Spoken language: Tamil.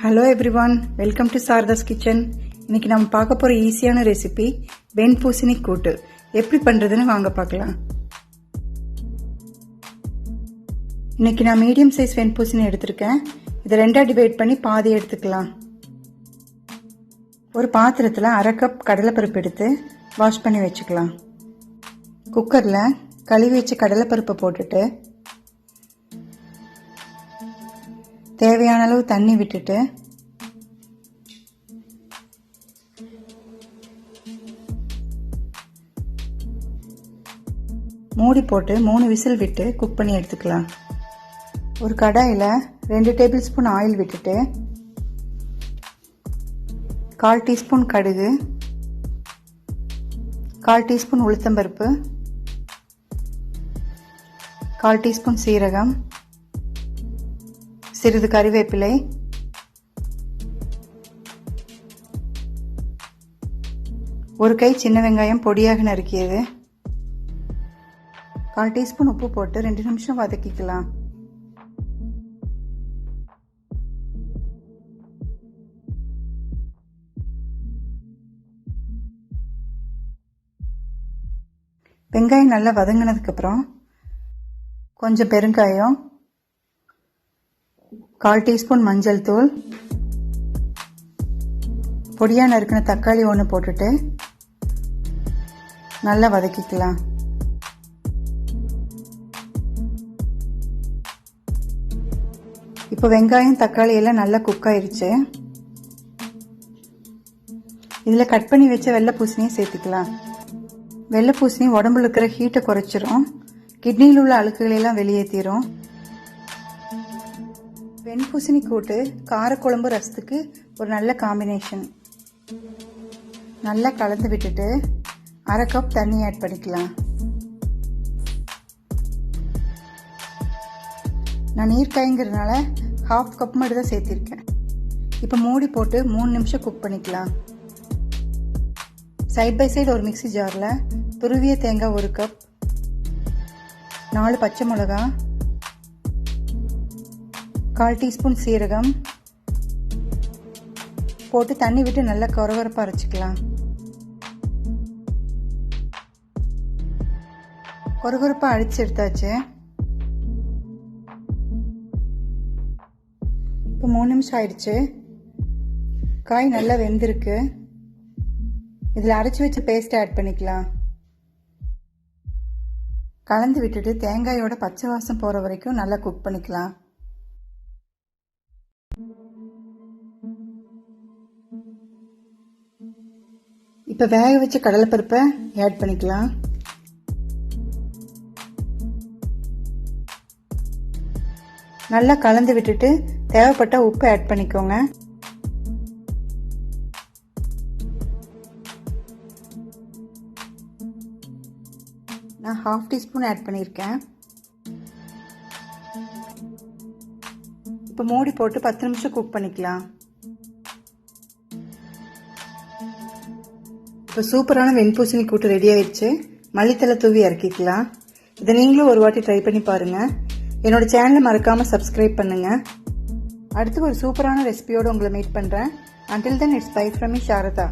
Hello everyone, welcome to Sharada's kitchen. இன்னைக்கு நம்ம பார்க்க போகிற ஈஸியான ரெசிபி வெண்பூசணிக்கூட்டு. எப்படி பண்ணுறதுன்னு வாங்க பார்க்கலாம். இன்னைக்கு நான் மீடியம் சைஸ் வெண்பூசணி எடுத்திருக்கேன். இதை ரெண்டாக டிவைட் பண்ணி பாதி எடுத்துக்கலாம். ஒரு பாத்திரத்தில் 1/2 கப் கடலைப்பருப்பு எடுத்து வாஷ் பண்ணி வச்சுக்கலாம். குக்கரில் கழுவி வச்ச கடலைப்பருப்பை போட்டுட்டு தேவையான அளவு தண்ணி விட்டுட்டு மூடி போட்டு 3 விசில் விட்டு குக் பண்ணி எடுத்துக்கலாம். ஒரு கடாயில் 2 டேபிள் ஸ்பூன் ஆயில் விட்டுட்டு 1/4 டீஸ்பூன் கடுகு, 1/4 டீஸ்பூன் உளுத்தம்பருப்பு, 1/4 டீஸ்பூன் சீரகம், சிறிது கறிவேப்பிலை, ஒரு கை சின்ன வெங்காயம் பொடியாக நறுக்கியது, 1/4 டீஸ்பூன் உப்பு போட்டு 2 நிமிஷம் வதக்கிக்கலாம். வெங்காயம் நல்லா வதங்கினதுக்கு அப்புறம் கொஞ்சம் பெருங்காயம், 1/4 டீஸ்பூன் மஞ்சள் தூள், பொடியாக நறுக்கின தக்காளி 1 போட்டுட்டு நல்லா வதக்கிக்கலாம். இப்போ வெங்காயம் தக்காளி எல்லாம் நல்லா குக் ஆயிருச்சு. இதில் கட் பண்ணி வச்ச வெள்ளை பூசணியை சேர்த்துக்கலாம். வெள்ளை பூசணி உடம்புல இருக்கிற ஹீட்டை குறைச்சிரும், கிட்னியில் உள்ள அழுக்குகளெல்லாம் வெளியேற்றிரும். வெண்பூசணிக்கூட்டு காரக்குழம்பு ரசத்துக்கு ஒரு நல்ல காம்பினேஷன். நல்லா கலந்து விட்டுட்டு 1/2 கப் தண்ணி ஆட் பண்ணிக்கலாம். நான் நீர்க்காய்ங்கிறதுனால 1/2 கப் மட்டும் தான் சேர்த்திருக்கேன். இப்போ மூடி போட்டு 3 நிமிஷம் குக் பண்ணிக்கலாம். சைட் பை சைடு ஒரு மிக்ஸி ஜாரில் துருவிய தேங்காய் 1 கப், 4 பச்சை மிளகா, 1/4 டீஸ்பூன் சீரகம் போட்டு தண்ணி விட்டு நல்லா கொரகொரப்பாக அரைச்சிக்கலாம். கொரகொரப்பாக அடிச்சு எடுத்தாச்சு. இப்போ 3 நிமிஷம் ஆயிடுச்சு. காய் நல்லா வெந்திருக்கு. இதில் அரைச்சி வச்ச பேஸ்ட் ஆட் பண்ணிக்கலாம். கலந்து விட்டுட்டு தேங்காயோட பச்சை வாசம் போகிற வரைக்கும் நல்லா குக் பண்ணிக்கலாம். இப்போ வேக வச்ச கடலைப்பருப்பை ஆட் பண்ணிக்கலாம். நல்லா கலந்து விட்டுட்டு தேவைப்பட்ட உப்பு ஆட் பண்ணிக்கோங்க. நான் 1/2 டீஸ்பூன் ஆட் பண்ணியிருக்கேன். இப்போ மூடி போட்டு 10 நிமிஷம் குக் பண்ணிக்கலாம். இப்போ சூப்பரான வெண்பூசணி கூட்டு ரெடி ஆயிடுச்சு. மல்லித்தலை தூவி இறக்கிக்கலாம். இதை நீங்களும் ஒரு வாட்டி ட்ரை பண்ணி பாருங்கள். என்னோட சேனலை மறக்காமல் சப்ஸ்கிரைப் பண்ணுங்கள். அடுத்து ஒரு சூப்பரான ரெசிபியோடு உங்களை மீட் பண்ணுறேன். Until then, it's bye from me, Sharada.